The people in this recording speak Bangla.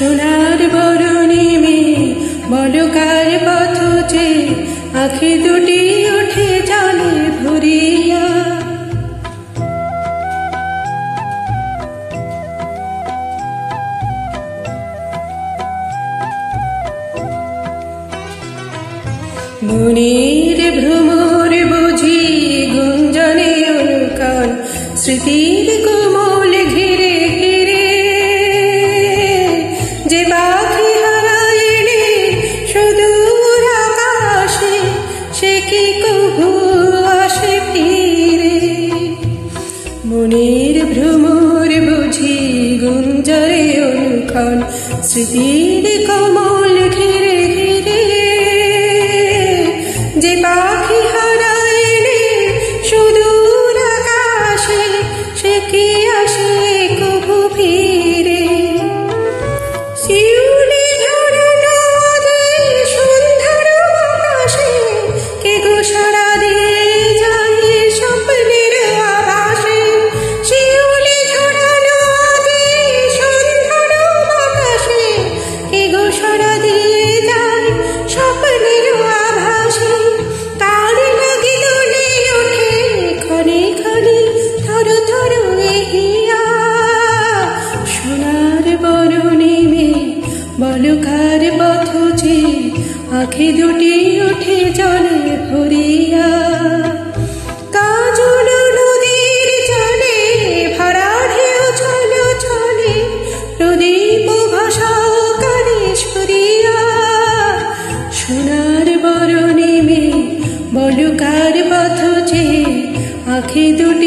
সোনার বরণে মেয়ে বলকার পথ যে আখি দুটি ওঠে জলে ভরিয়া। মনের ভ্রমর বুঝি গুঞ্জনে অনুকান স্মৃতির কোমল ঘিরে ঘিরে যে পাখি হারাইলে সুদূর আকাশে সে কি কভু আসে ফিরে। মনের ভ্রমর বুঝি গুঞ্জনে অনুকান স্মৃতির কোমল ঘিরে ঘিরে যে পাখি হারাইলে সুদূর আকাশে সে কি আসে কভু ফিরে। শিউলি ঝরানো যে সন্ধ্যার আকাশে কে গো সাড়া দিয়ে যায় স্বপ্নের আভাসে। শিউলি ঝরানো যে সন্ধ্যার আকাশে কে গো সাড়া দিয়ে যায় স্বপ্নের আভাসে। তার লাগিল ওঠে ক্ষণে ক্ষণে থর থর এহিয়া। সোনার বরণে মেয়ে বলকার পথ যে আখি দুটি ওঠে জলে ভরিয়া। কাজল নদীর জলে ভরা ঢেউ ছলো ছলে প্রদীপ ভাসাও কানে সরিয়া। সোনার বরণে মেয়ে বলকার পথ যে আখি দুটি